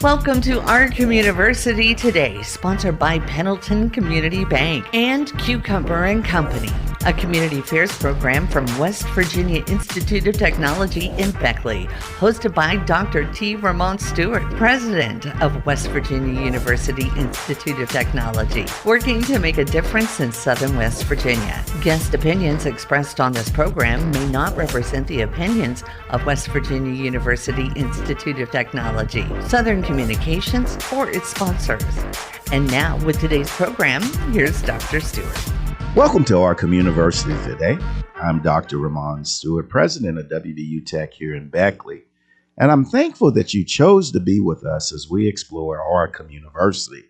Welcome to Our Communiversity Today, sponsored by Pendleton Community Bank and Cucumber and Company, a community affairs program from West Virginia Institute of Technology in Beckley, hosted by Dr. T. Ramon Stuart, president of West Virginia University Institute of Technology, working to make a difference in Southern West Virginia. Guest opinions expressed on this program may not represent the opinions of West Virginia University Institute of Technology, Southern Communications, or its sponsors. And now, with today's program, here's Dr. Stewart. Welcome to Our Communiversity Today. I'm Dr. Ramon Stuart, president of WVU Tech here in Beckley. And I'm thankful that you chose to be with us as we explore Our Communiversity.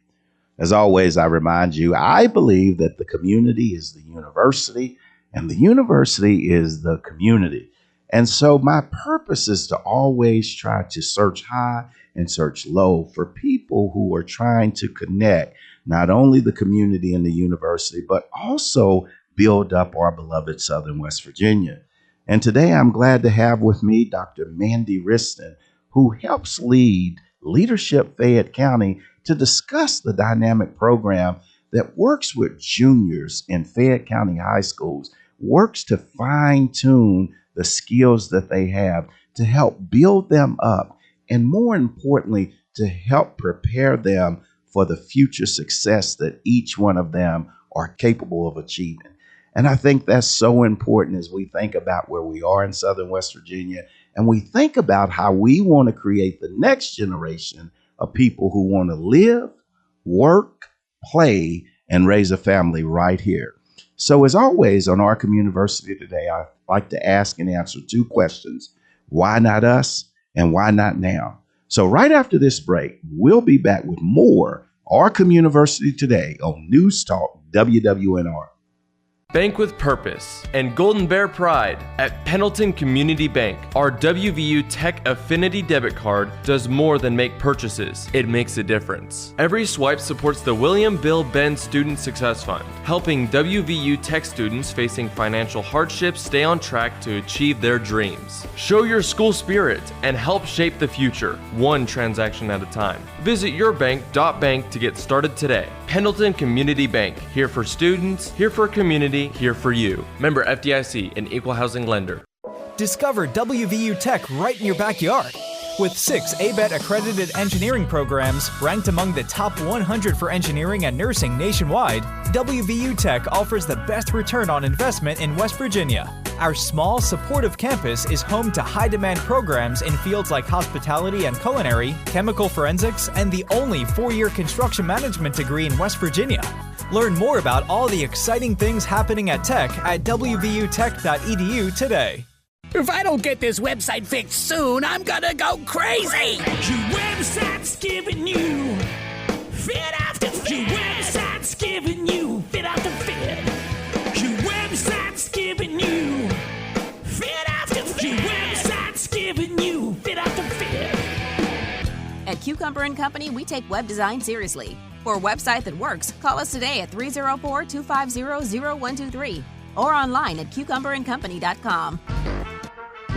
As always, I remind you, I believe that the community is the university and the university is the community. And so my purpose is to always try to search high and search low for people who are trying to connect not only the community and the university, but also build up our beloved Southern West Virginia. And today I'm glad to have with me Dr. Mandy Wriston, who helps lead Leadership Fayette County to discuss the dynamic program that works with juniors in Fayette County high schools, works to fine-tune the skills that they have to help build them up, and more importantly, to help prepare them for the future success that each one of them are capable of achieving. And I think that's so important as we think about where we are in Southern West Virginia, and we think about how we want to create the next generation of people who want to live, work, play, and raise a family right here. So as always on Our Communiversity Today, I like to ask and answer two questions. Why not us? And why not now? So right after this break, we'll be back with more Our Communiversity Today on News Talk WWNR. Bank with purpose and Golden Bear pride. At Pendleton Community Bank, our WVU Tech Affinity debit card does more than make purchases. It makes a difference. Every swipe supports the William Bill Benn Student Success Fund, helping WVU Tech students facing financial hardships stay on track to achieve their dreams. Show your school spirit and help shape the future, one transaction at a time. Visit yourbank.bank to get started today. Pendleton Community Bank, here for students, here for community, here for you. Member FDIC, an equal housing lender. Discover WVU Tech right in your backyard. With 6 ABET accredited engineering programs ranked among the top 100 for engineering and nursing nationwide, WVU Tech offers the best return on investment in West Virginia. Our small, supportive campus is home to high-demand programs in fields like hospitality and culinary, chemical forensics, and the only 4-year construction management degree in West Virginia. Learn more about all the exciting things happening at Tech at wvutech.edu today. If I don't get this website fixed soon, I'm gonna go crazy! Your website's giving you fit after fit. Your website's giving you fit after fit. Your website's giving you fit after fit. Your website's giving you fit after fit. At Cucumber and Company, we take web design seriously. For a website that works, call us today at 304-250-0123 or online at cucumberandcompany.com.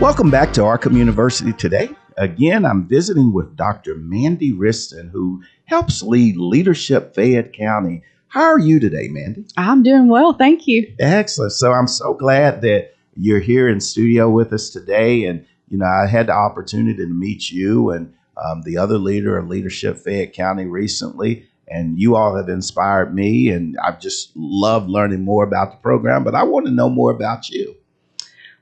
Welcome back to Our Communiversity Today. Again, I'm visiting with Dr. Mandy Wriston, who helps lead Leadership Fayette County. How are you today, Mandy? I'm doing well, thank you. Excellent. So I'm so glad that you're here in studio with us today. And, you know, I had the opportunity to meet you and the other leader of Leadership Fayette County recently. And you all have inspired me, and I've just loved learning more about the program. But I want to know more about you.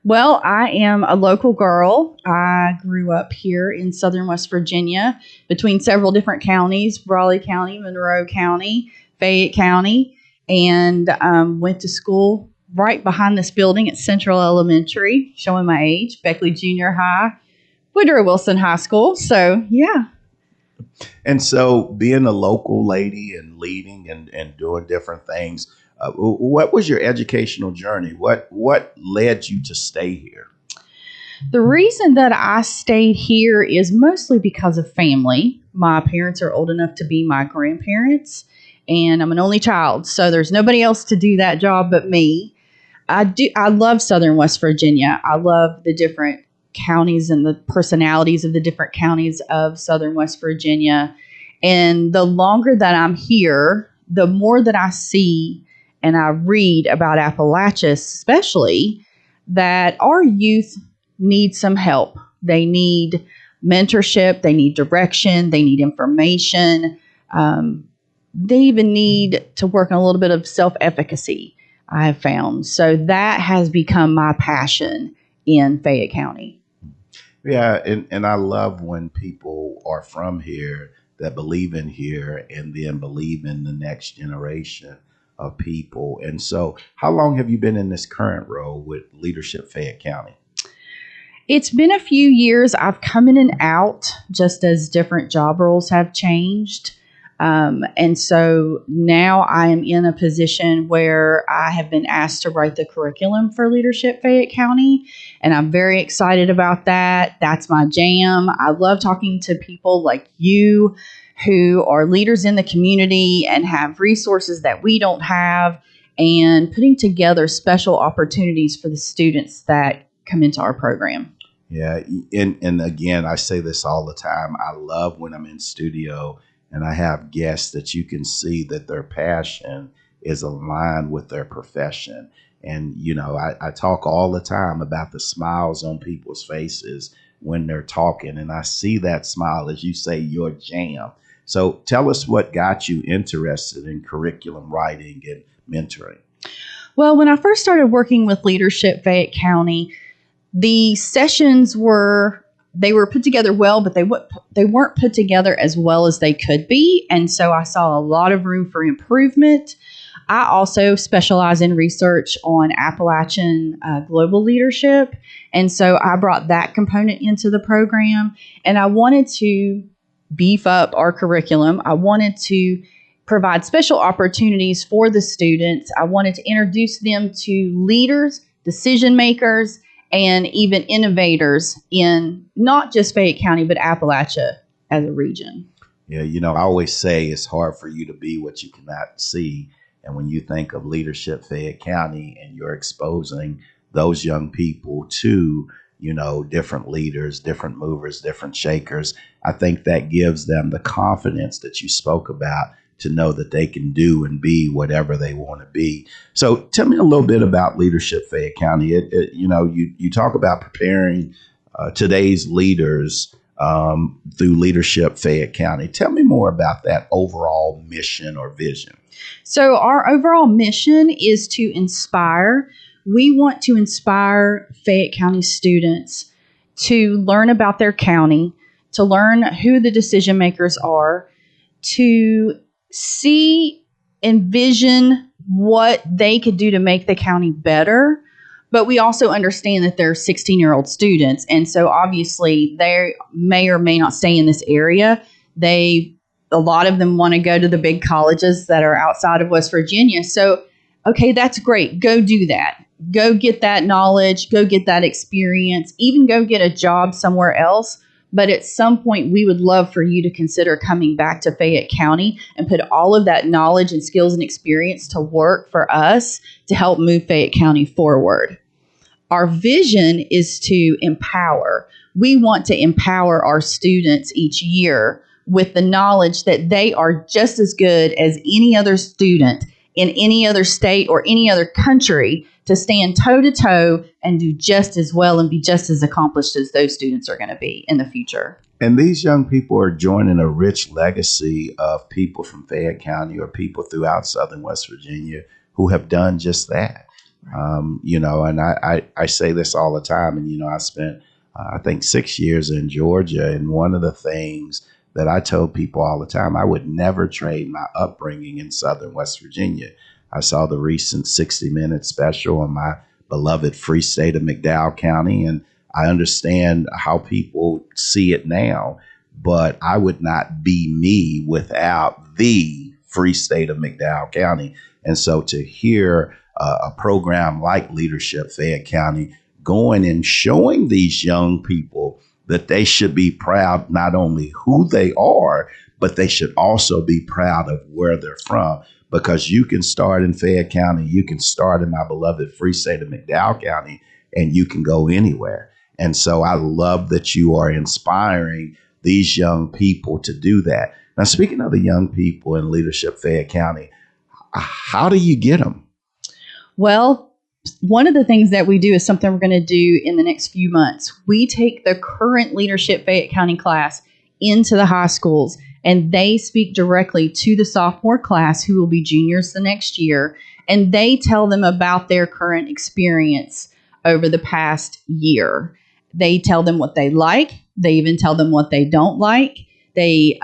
Well, I am a local girl. I grew up here in Southern West Virginia between several different counties, Raleigh County, Monroe County, Fayette County, and went to school right behind this building at Central Elementary, showing my age, Beckley Junior High, Woodrow Wilson High School. So, yeah. And so being a local lady and leading and doing different things, what was your educational journey? What led you to stay here? The reason that I stayed here is mostly because of family. My parents are old enough to be my grandparents, and I'm an only child, so there's nobody else to do that job but me. I love Southern West Virginia. I love the different counties and the personalities of the different counties of Southern West Virginia. And the longer that I'm here, the more that I see and I read about Appalachia, especially, that our youth need some help. They need mentorship, they need direction, they need information. They even need to work on a little bit of self-efficacy, I have found. So that has become my passion in Fayette County. Yeah, and I love when people are from here that believe in here and then believe in the next generation of people. And so how long have you been in this current role with Leadership Fayette County? It's been a few years. I've come in and out just as different job roles have changed. And so now I am in a position where I have been asked to write the curriculum for Leadership Fayette County, and I'm very excited about that. That's my jam. I love talking to people like you who are leaders in the community and have resources that we don't have, and putting together special opportunities for the students that come into our program. Yeah, and again, I say this all the time. I love when I'm in studio and I have guests that you can see that their passion is aligned with their profession. And, you know, I talk all the time about the smiles on people's faces when they're talking. And I see that smile, as you say, your jam. So tell us what got you interested in curriculum writing and mentoring. Well, when I first started working with Leadership Fayette County, the sessions were put together well, but they weren't put together as well as they could be. And so I saw a lot of room for improvement. I also specialize in research on Appalachian global leadership. And so I brought that component into the program, and I wanted to beef up our curriculum. I wanted to provide special opportunities for the students. I wanted to introduce them to leaders, decision makers, and even innovators in not just Fayette County, but Appalachia as a region. Yeah, you know, I always say it's hard for you to be what you cannot see. And when you think of Leadership Fayette County and you're exposing those young people to, you know, different leaders, different movers, different shakers, I think that gives them the confidence that you spoke about to know that they can do and be whatever they want to be. So tell me a little bit about Leadership Fayette County. You know, you talk about preparing today's leaders through Leadership Fayette County. Tell me more about that overall mission or vision. So our overall mission is to inspire. We want to inspire Fayette County students to learn about their county, to learn who the decision makers are, to see, envision what they could do to make the county better. But we also understand that they're 16-year-old students. And so obviously they may or may not stay in this area. A lot of them want to go to the big colleges that are outside of West Virginia. So, okay, that's great. Go do that. Go get that knowledge. Go get that experience. Even go get a job somewhere else. But at some point, we would love for you to consider coming back to Fayette County and put all of that knowledge and skills and experience to work for us to help move Fayette County forward. Our vision is to empower. We want to empower our students each year with the knowledge that they are just as good as any other student in any other state or any other country to stand toe-to-toe and do just as well and be just as accomplished as those students are going to be in the future. And these young people are joining a rich legacy of people from Fayette County or people throughout Southern West Virginia who have done just that. You know, and I say this all the time. And, you know, I spent, I think, 6 years in Georgia. And one of the things that I told people all the time, I would never trade my upbringing in Southern West Virginia. I saw the recent 60-minute special on my beloved free state of McDowell County, and I understand how people see it now, but I would not be me without the free state of McDowell County. And so to hear a program like Leadership Fayette County going and showing these young people that they should be proud not only who they are, but they should also be proud of where they're from. Because you can start in Fayette County, you can start in my beloved free state of McDowell County, and you can go anywhere. And so I love that you are inspiring these young people to do that. Now, speaking of the young people in Leadership Fayette County, how do you get them? Well, one of the things that we do is something we're going to do in the next few months. We take the current Leadership Fayette County class into the high schools, and they speak directly to the sophomore class who will be juniors the next year, and they tell them about their current experience over the past year. They tell them what they like. They even tell them what they don't like. They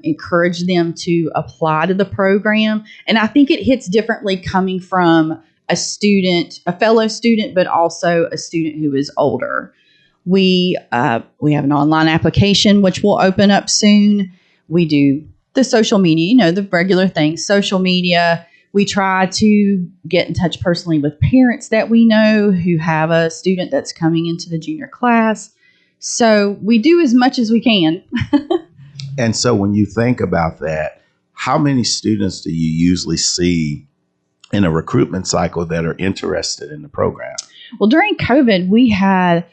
encourage them to apply to the program. And I think it hits differently coming from a student, a fellow student, but also a student who is older. We have an online application, which will open up soon. We do the social media, the regular things, social media. We try to get in touch personally with parents that we know who have a student that's coming into the junior class. So we do as much as we can. And so when you think about that, how many students do you usually see in a recruitment cycle that are interested in the program? Well, during COVID, we had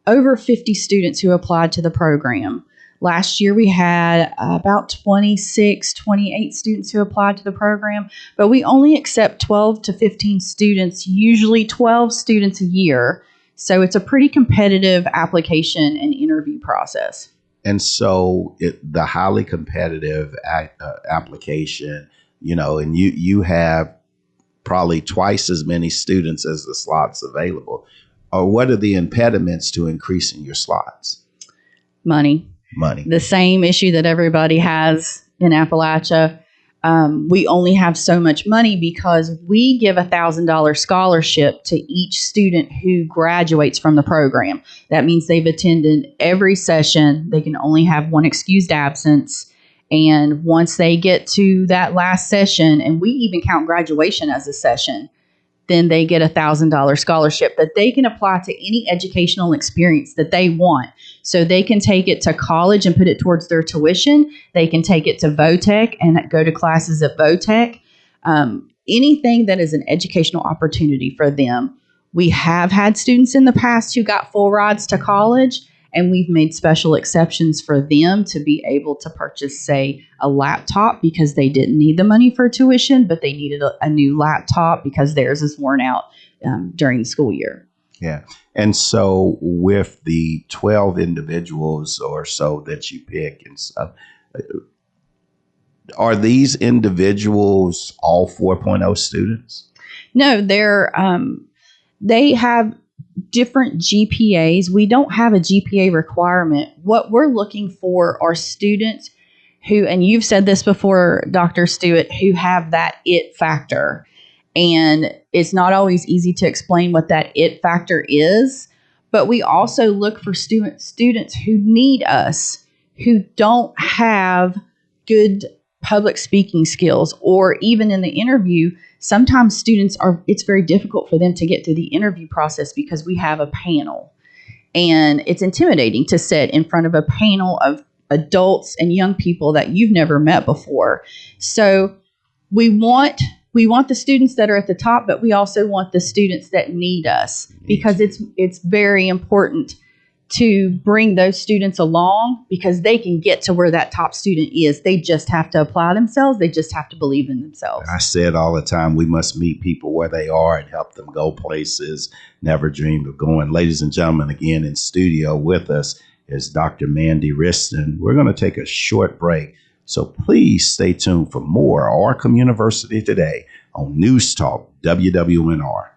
over 50 students who applied to the program. Last year, we had about 26, 28 students who applied to the program, but we only accept 12 to 15 students, usually 12 students a year. So it's a pretty competitive application and interview process. And so the highly competitive application, and you have probably twice as many students as the slots available. Or what are the impediments to increasing your slots? Money. The same issue that everybody has in Appalachia. We only have so much money because we give $1,000 scholarship to each student who graduates from the program. That means they've attended every session. They can only have one excused absence. And once they get to that last session, and we even count graduation as a session, then they get $1,000 scholarship that they can apply to any educational experience that they want. So they can take it to college and put it towards their tuition. They can take it to VOTech and go to classes at VOTech. Anything that is an educational opportunity for them. We have had students in the past who got full rides to college, and we've made special exceptions for them to be able to purchase, say, a laptop because they didn't need the money for tuition, but they needed a new laptop because theirs is worn out during the school year. Yeah. And so with the 12 individuals or so that you pick and stuff, are these individuals all 4.0 students? No, they have different GPAs. We don't have a GPA requirement. What we're looking for are students who, and you've said this before, Dr. Stuart, who have that it factor. And it's not always easy to explain what that it factor is, but we also look for students who need us, who don't have good public speaking skills, or even in the interview, sometimes it's very difficult for them to get through the interview process because we have a panel. And it's intimidating to sit in front of a panel of adults and young people that you've never met before. So we want the students that are at the top, but we also want the students that need us, because it's very important to bring those students along, because they can get to where that top student is. They just have to apply themselves. They just have to believe in themselves. I said all the time, we must meet people where they are and help them go places never dreamed of going. Ladies and gentlemen, again in studio with us is Dr. Mandy Wriston. We're going to take a short break, so please stay tuned for more Our Communiversity today on News Talk WWNR.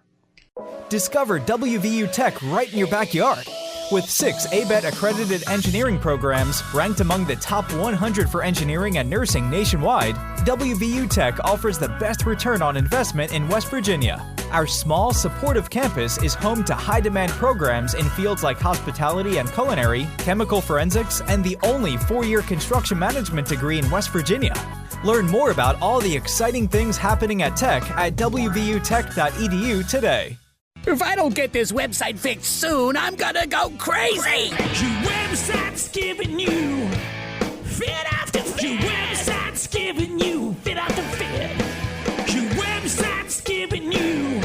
Discover WVU Tech right in your backyard. With 6 ABET accredited engineering programs ranked among the top 100 for engineering and nursing nationwide, WVU Tech offers the best return on investment in West Virginia. Our small, supportive campus is home to high-demand programs in fields like hospitality and culinary, chemical forensics, and the only 4-year construction management degree in West Virginia. Learn more about all the exciting things happening at Tech at wvutech.edu today. If I don't get this website fixed soon, I'm gonna go crazy! Your website's giving you fit after fit. Your website's giving you fit after fit. Your website's giving you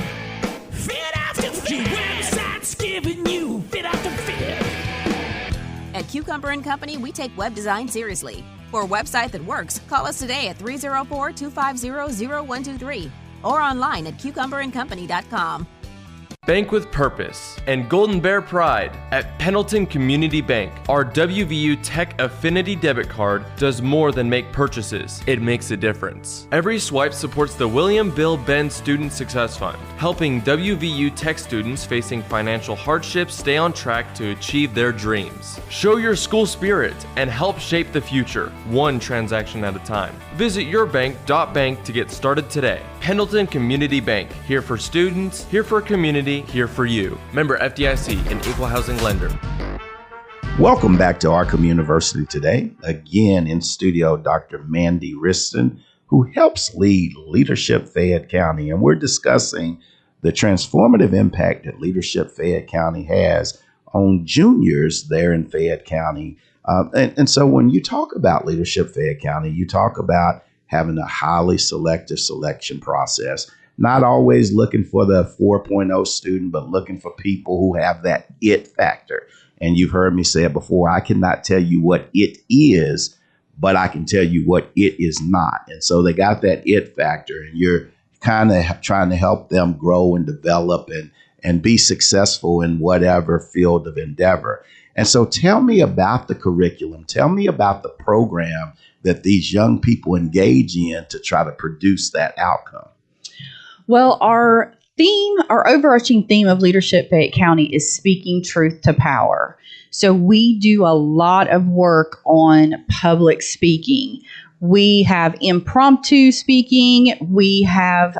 fit after fit. Your website's giving you fit after fit. Cucumber & Company, we take web design seriously. For a website that works, call us today at 304-250-0123 or online at cucumberandcompany.com. Bank with purpose and Golden Bear pride. At Pendleton Community Bank, our WVU Tech Affinity debit card does more than make purchases. It makes a difference. Every swipe supports the William Bill Benn Student Success Fund, helping WVU Tech students facing financial hardships stay on track to achieve their dreams. Show your school spirit and help shape the future, one transaction at a time. Visit yourbank.bank to get started today. Pendleton Community Bank, here for students, here for community, here for you. Member FDIC, an equal housing lender. Welcome back to Our Communiversity today. Again in studio, Dr. Mandy Wriston, who helps lead Leadership Fayette County. And we're discussing the transformative impact that Leadership Fayette County has on juniors there in Fayette County. And so when you talk about Leadership Fayette County, you talk about having a highly selective selection process, not always looking for the 4.0 student, but looking for people who have that it factor. And you've heard me say it before, I cannot tell you what it is, but I can tell you what it is not. And so they got that it factor, and you're kind of trying to help them grow and develop and be successful in whatever field of endeavor. And so tell me about the curriculum. Tell me about the program that these young people engage in to try to produce that outcome. Well, our overarching theme of Leadership Fayette County is speaking truth to power. So we do a lot of work on public speaking. We have impromptu speaking. We have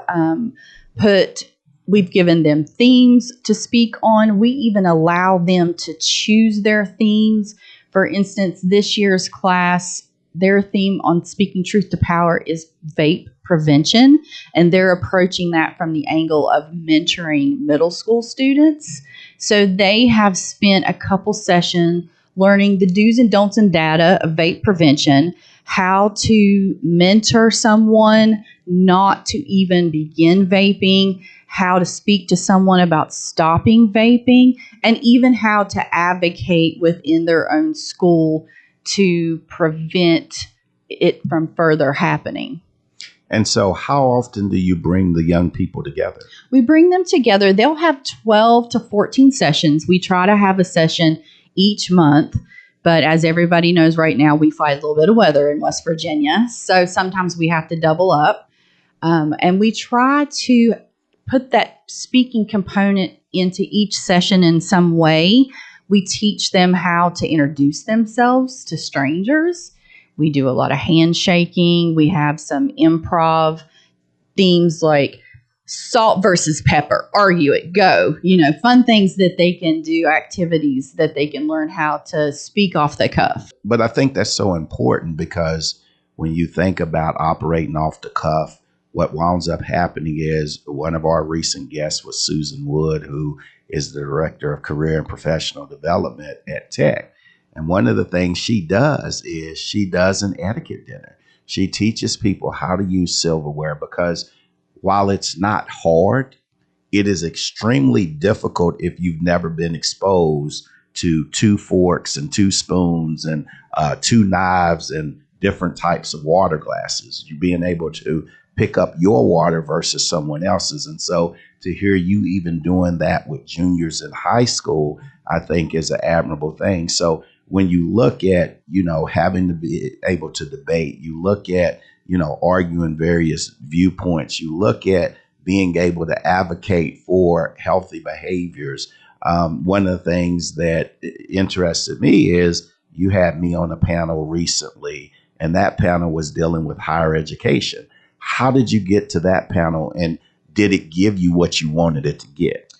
we've given them themes to speak on. We even allow them to choose their themes. For instance, this year's class, their theme on speaking truth to power is vape prevention, and they're approaching that from the angle of mentoring middle school students. So they have spent a couple sessions learning the do's and don'ts and data of vape prevention, how to mentor someone not to even begin vaping, how to speak to someone about stopping vaping, and even how to advocate within their own school to prevent it from further happening. And so how often do you bring the young people together? We bring them together. They'll have 12 to 14 sessions. We try to have a session each month. But as everybody knows right now, we fight a little bit of weather in West Virginia. So sometimes we have to double up. And we try to put that speaking component into each session in some way. We teach them how to introduce themselves to strangers. We do a lot of handshaking. We have some improv themes like salt versus pepper, argue it, go, fun things that they can do, activities that they can learn how to speak off the cuff. But I think that's so important because when you think about operating off the cuff, what winds up happening is one of our recent guests was Susan Wood, who is the Director of Career and Professional Development at Tech. And one of the things she does is she does an etiquette dinner. She teaches people how to use silverware because while it's not hard, it is extremely difficult if you've never been exposed to 2 forks and 2 spoons and 2 knives and different types of water glasses. You're being able to pick up your water versus someone else's. And so to hear you even doing that with juniors in high school, I think is an admirable thing. So when you look at, having to be able to debate, you look at, arguing various viewpoints, you look at being able to advocate for healthy behaviors. One of the things that interested me is you had me on a panel recently, and that panel was dealing with higher education. How did you get to that panel, and did it give you what you wanted it to get?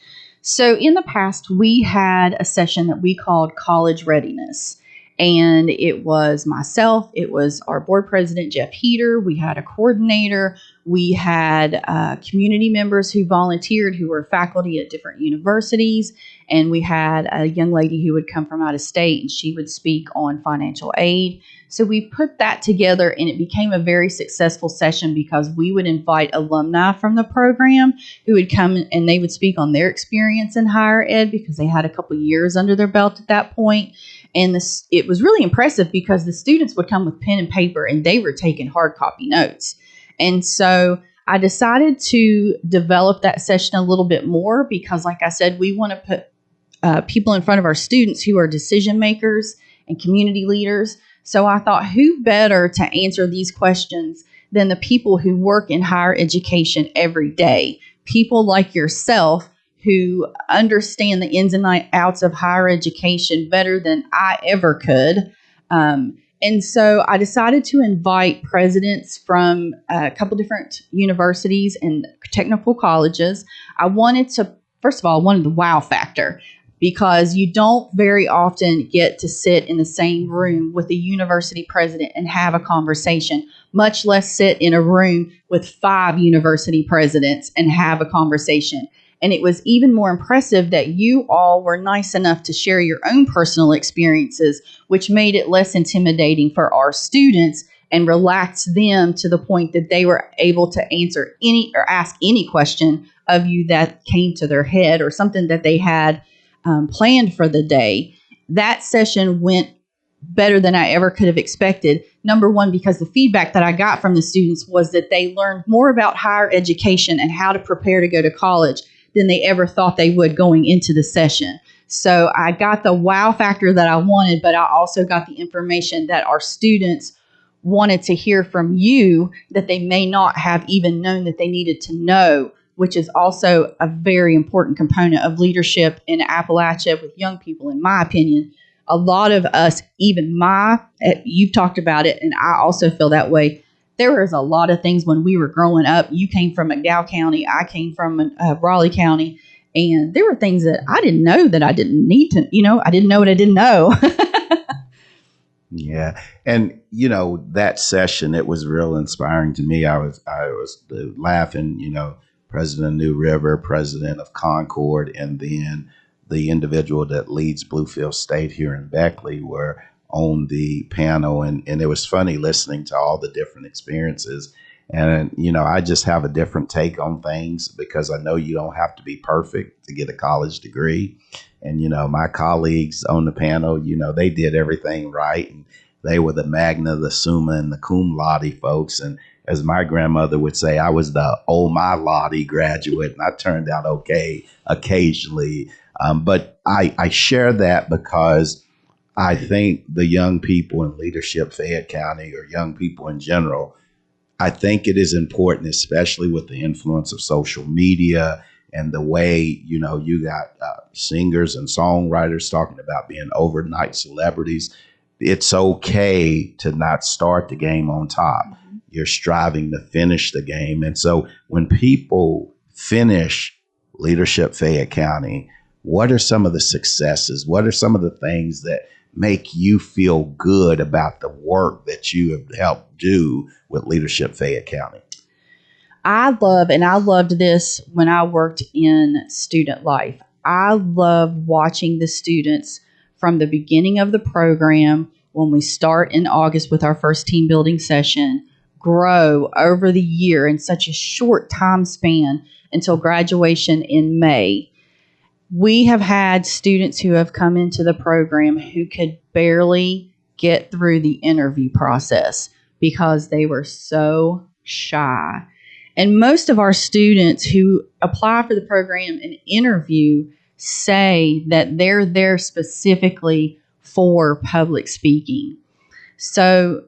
So in the past, we had a session that we called College Readiness. And it was myself, it was our board president, Jeff Heater. We had a coordinator. We had community members who volunteered who were faculty at different universities. And we had a young lady who would come from out of state, and she would speak on financial aid. So we put that together, and it became a very successful session because we would invite alumni from the program who would come and they would speak on their experience in higher ed because they had a couple years under their belt at that point. And it was really impressive because the students would come with pen and paper and they were taking hard copy notes. And so I decided to develop that session a little bit more because, like I said, we want to put people in front of our students who are decision makers and community leaders. So I thought, who better to answer these questions than the people who work in higher education every day? People like yourself who understand the ins and outs of higher education better than I ever could. And so I decided to invite presidents from a couple different universities and technical colleges. I wanted the wow factor, because you don't very often get to sit in the same room with a university president and have a conversation, much less sit in a room with 5 university presidents and have a conversation. And it was even more impressive that you all were nice enough to share your own personal experiences, which made it less intimidating for our students and relaxed them to the point that they were able to answer any or ask any question of you that came to their head or something that they had planned for the day. That session went better than I ever could have expected. Number one, because the feedback that I got from the students was that they learned more about higher education and how to prepare to go to college than they ever thought they would going into the session. So I got the wow factor that I wanted, but I also got the information that our students wanted to hear from you that they may not have even known that they needed to know, which is also a very important component of leadership in Appalachia with young people, in my opinion. A lot of us, you've talked about it, and I also feel that way. There was a lot of things when we were growing up. You came from McDowell County. I came from Raleigh County. And there were things that I didn't know that I didn't need to, I didn't know what I didn't know. Yeah. And, that session, it was real inspiring to me. I was laughing, President of New River, President of Concord, and then the individual that leads Bluefield State here in Beckley were on the panel. And it was funny listening to all the different experiences. And, I just have a different take on things because I know you don't have to be perfect to get a college degree. And, my colleagues on the panel, they did everything right. And they were the magna, the summa, and the cum laude folks. And as my grandmother would say, I was the oh my laude graduate, and I turned out okay occasionally. But I share that because I think the young people in Leadership Fayette County, or young people in general, I think it is important, especially with the influence of social media and the way, you got singers and songwriters talking about being overnight celebrities. It's okay to not start the game on top. Mm-hmm. You're striving to finish the game. And so when people finish Leadership Fayette County, what are some of the successes? What are some of the things that make you feel good about the work that you have helped do with Leadership Fayette County? I loved this when I worked in student life. I love watching the students from the beginning of the program, when we start in August with our first team building session, grow over the year in such a short time span until graduation in May. We have had students who have come into the program who could barely get through the interview process because they were so shy. And most of our students who apply for the program and interview say that they're there specifically for public speaking. So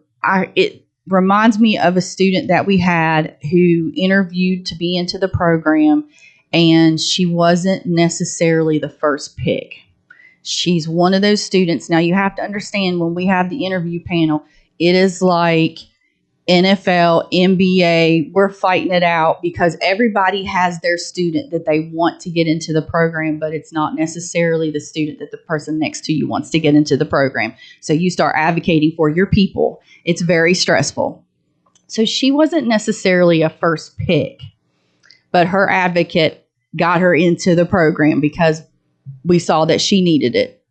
it reminds me of a student that we had who interviewed to be into the program, and she wasn't necessarily the first pick. She's one of those students. Now, you have to understand, when we have the interview panel, it is like NFL, NBA, we're fighting it out because everybody has their student that they want to get into the program, but it's not necessarily the student that the person next to you wants to get into the program. So you start advocating for your people. It's very stressful. So she wasn't necessarily a first pick, but her advocate got her into the program because we saw that she needed it.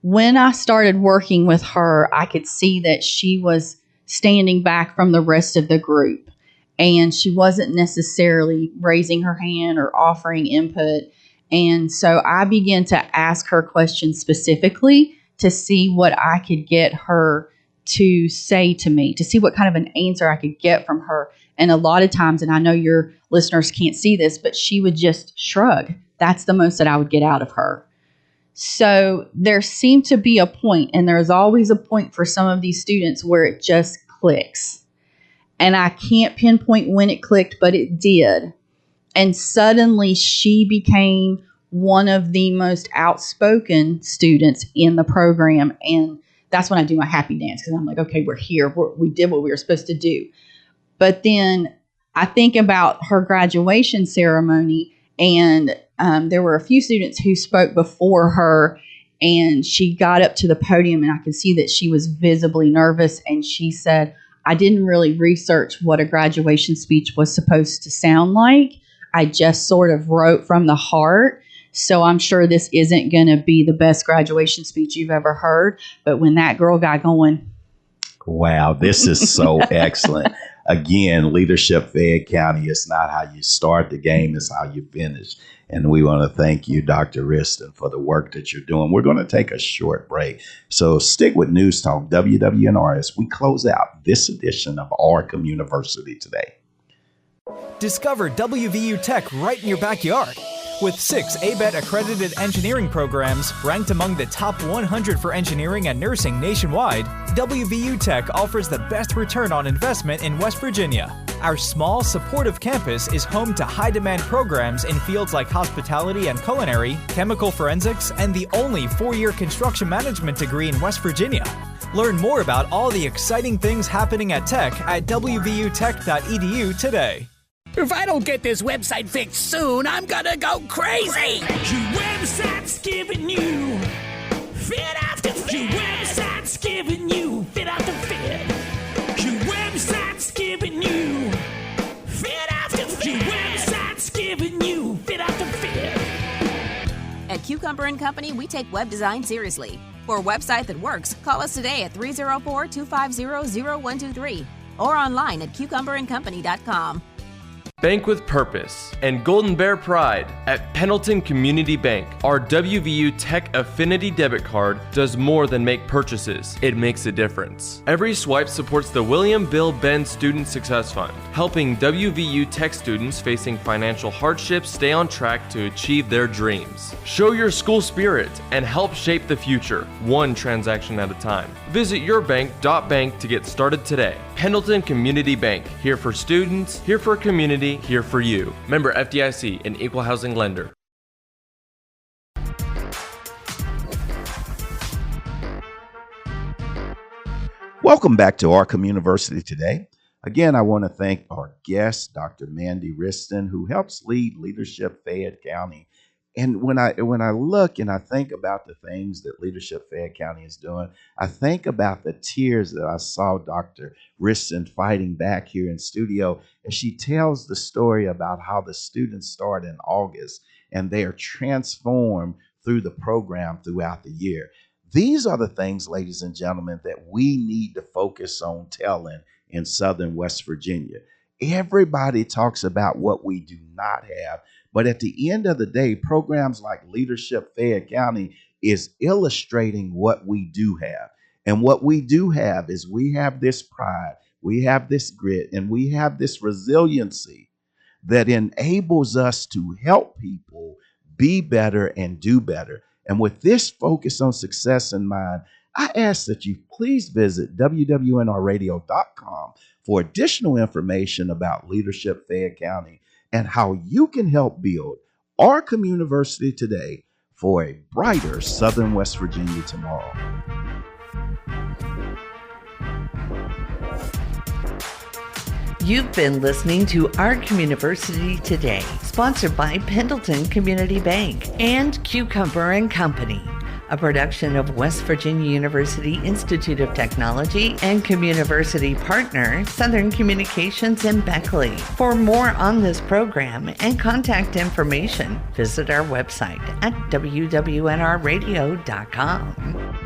When I started working with her, I could see that she was standing back from the rest of the group, and she wasn't necessarily raising her hand or offering input. And so I began to ask her questions specifically to see what I could get her to say to me, to see what kind of an answer I could get from her. And a lot of times, and I know your listeners can't see this, but she would just shrug. That's the most that I would get out of her. So there seemed to be a point, and there's always a point for some of these students where it just clicks. And I can't pinpoint when it clicked, but it did. And suddenly she became one of the most outspoken students in the program. And that's when I do my happy dance, because I'm like, okay, we're here. We did what we were supposed to do. But then I think about her graduation ceremony, and there were a few students who spoke before her, and she got up to the podium, and I could see that she was visibly nervous. And she said, I didn't really research what a graduation speech was supposed to sound like. I just sort of wrote from the heart. So I'm sure this isn't going to be the best graduation speech you've ever heard. But when that girl got going. Wow, this is so excellent. Again, Leadership Fayette County, it's not how you start the game, it's how you finish. And we want to thank you, Dr. Wriston, for the work that you're doing. We're going to take a short break. So stick with News Talk WWNR as we close out this edition of Our Communiversity today. Discover WVU Tech right in your backyard. With 6 ABET accredited engineering programs ranked among the top 100 for engineering and nursing nationwide, WVU Tech offers the best return on investment in West Virginia. Our small, supportive campus is home to high-demand programs in fields like hospitality and culinary, chemical forensics, and the only 4-year construction management degree in West Virginia. Learn more about all the exciting things happening at Tech at wvutech.edu today. If I don't get this website fixed soon, I'm gonna go crazy! Your website's giving you fit after fit. Your website's giving you fit after fit. Your website's giving you fit after fit. Your website's giving you fit after fit. At Cucumber & Company, we take web design seriously. For a website that works, call us today at 304-250-0123 or online at cucumberandcompany.com. Bank with purpose and Golden Bear pride. At Pendleton Community Bank, our WVU Tech Affinity debit card does more than make purchases. It makes a difference. Every swipe supports the William Bill Benn Student Success Fund, helping WVU Tech students facing financial hardships stay on track to achieve their dreams. Show your school spirit and help shape the future, one transaction at a time. Visit yourbank.bank to get started today. Pendleton Community Bank, here for students, here for community, here for you. Member FDIC, an equal housing lender. Welcome back to Our Communiversity today. Again, I want to thank our guest, Dr. Mandy Wriston, who helps lead Leadership Fayette County. And when I look and I think about the things that Leadership Fayette County is doing, I think about the tears that I saw Dr. Wriston fighting back here in studio as she tells the story about how the students start in August and they are transformed through the program throughout the year. These are the things, ladies and gentlemen, that we need to focus on telling in Southern West Virginia. Everybody talks about what we do not have. But at the end of the day, programs like Leadership Fayette County is illustrating what we do have. And what we do have is we have this pride, we have this grit, and we have this resiliency that enables us to help people be better and do better. And with this focus on success in mind, I ask that you please visit wwnrradio.com for additional information about Leadership Fayette County and how you can help build our communiversity today for a brighter Southern West Virginia tomorrow. You've been listening to Our Communiversity Today, sponsored by Pendleton Community Bank and Cucumber & Company, a production of West Virginia University Institute of Technology and Communiversity partner, Southern Communications in Beckley. For more on this program and contact information, visit our website at wwnrradio.com.